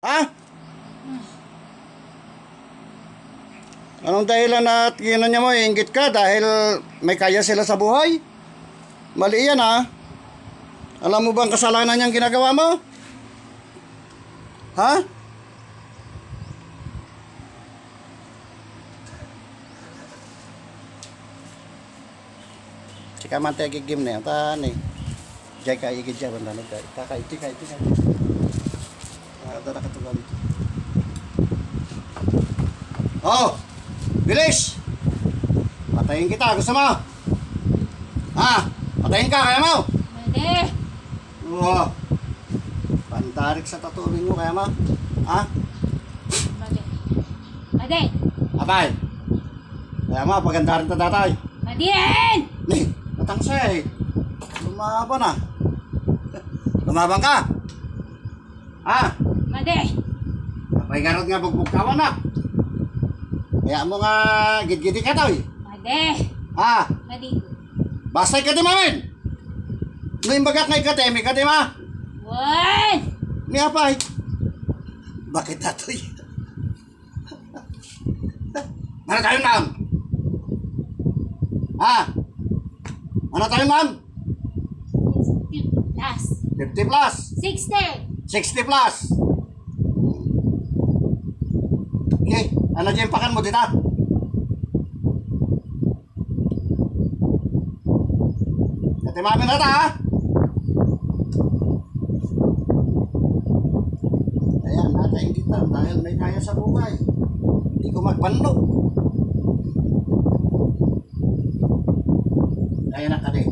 Ha? Anong dahilan at ginanya mo, iinggit ka dahil may kaya sila sa buhay? Mali yan ha. Alam mo bang kasalanan niyang ginagawa mo? Ha? Jika mati gigim na yan, tani. Jai ka igid dyan, bandanog ka. Iti ka. Ada na katugan. Oh! Bilis! Patayin kita, gusto mo? Ha? Patayin ka, kaya mo? Pwede. Oo. Pantarik sa tatuwing mo, kaya mo? Ha? Pwede. Pwede. Abay! Kaya mo, pagandarin ta datay. Pwede. Nih, matang siya eh. Lumaban na. Lumaban ka? Ha? Pwede. Kapay garot nga bugbugkawan na. Kaya mo nga gid-gidi ka daw eh. Pwede. Ha? Pwede. Bastay ka di mamin! Ngayon bagat ngay ka temi ka di ma? Wan. Ni apay? Bakit atoy? Ano tayo ma'am? Ha? Ano tayo ma'am? 50 plus. 50 plus? 60. 60 plus? Okay, ano dyan pakan mo dito? Katimamin na ta ha? Ayan, natain kita dahil may kaya sa buhay. Hindi ko magbanlo. Kaya na ka din.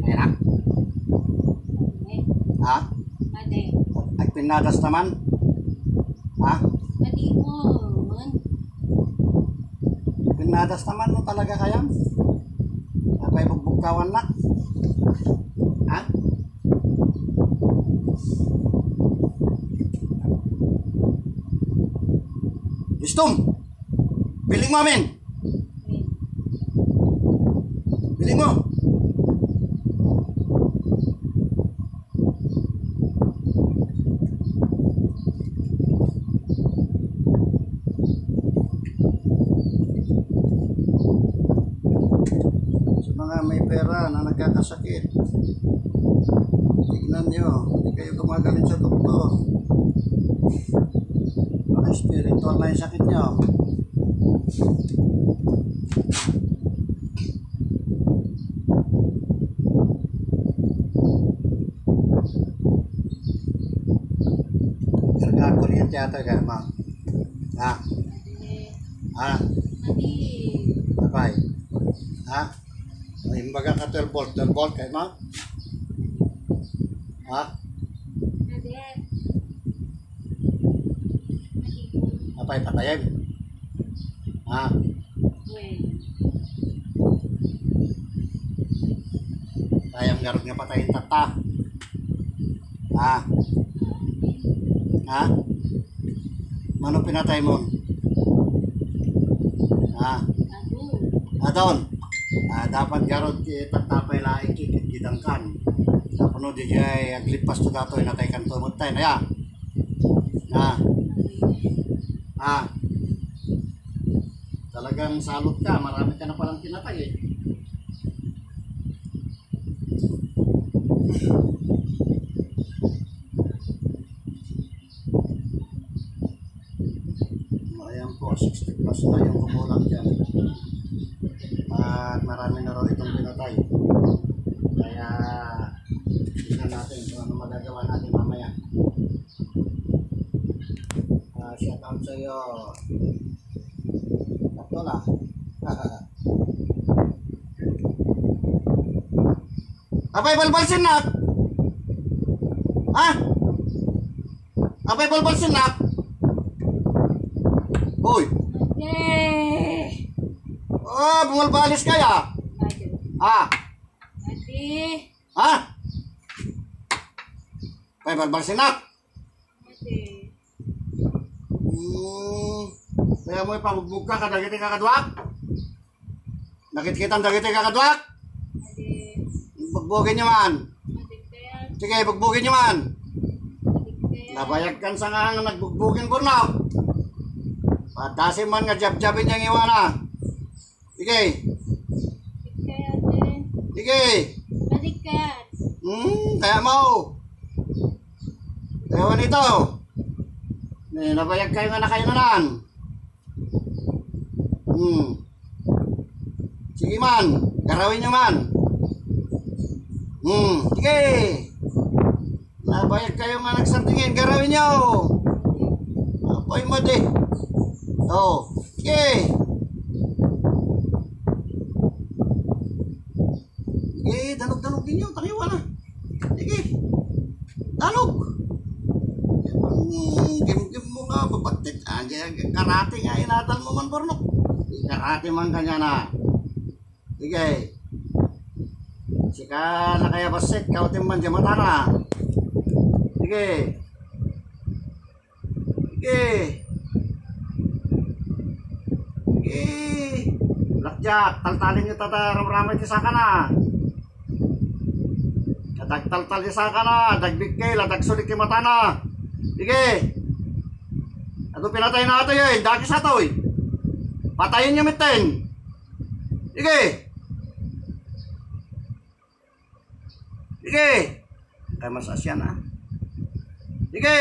Kaya na? Ha? Pwede. Ay pinadas naman? Ha? Pwede mo. Pinadas naman mo talaga kaya? Apay bugbugkawan na? Ha? Istom! Biling mo amin! Biling mo! Sa mga may pera na nagkakasakit, tignan nyo, hindi kayo gumagaling sa doktor. Baka spiritual na yung sakit nyo. Karga kuryente ata ka, ma. Ha? Ha? Pwede. Abay. Ha? Imbaga ka 12 volt kay ma? Ha? Pwede. Apay patayin. Ha? Pwede. Kayang garog nga patayin tata. Ha? Ha? Mano pinatay mo? Ha? Ado. Adon. Dapat garog tatapay laing kikidangkan. Tapos di jay aglipas to dato natay kan tumot tay na ya. Ha? Ha? Talagang salot ka, marami ka na palang tinatay eh. Ayan po, 60 plus na yung kumulang dyan. At marami na raw itong pinatay. Kaya tingnan natin kung ano magagawa natin mamaya. Shout out sa iyo. Tatlo na. Apay balbalsin na. Ha? Apay balbalsin na. Hoy. Pwede. Oh, bumalbalis kaya. Pwede. Ha? Pwede. Ha? Apay balbalsin na. Pwede. Kaya mo ipabugbog ka, kadagiti ka kadwak? Nakit-kitang dagiti ka kadwak? Pwede. Bugbogin nyo man. Pwede. Sige, bugbogin nyo man. Pwede. Nabayag kan sa nga nagbugbugin ko na. Patasin man nga jab-jabin niyang iwana. Sige. Kaya din. Sige. Balik kaya. Kaya mo. Ewan ito. Nabayag kayo nga na kayo nanan. Sige man. Garawin nyo man. Sige. Nabayag kayo nga nagsartingin. Garawin nyo. Apoy mo di. Oh. Sige. Sige. Danog-danogin nyo. Taniwa na. Sige. Danog. Gim-gim mo nga. Babatit. Karate nga. Inatal mo man, Bornok. Karate man kanya na. Sige. Sika na kaya basit. Kautin man dyan mata na. Sige. Sige. Sige. Blackjack. Taltalin nyo ramay tisaka na. Kadagtaltal tisaka na. Dagbigkay. Ladagsulit yung mata na. Sige. Ato pinatay na ito yun. Dagis na ito eh. Patayin nyo mitin. Sige. Sige. Kaya masasya na. Sige.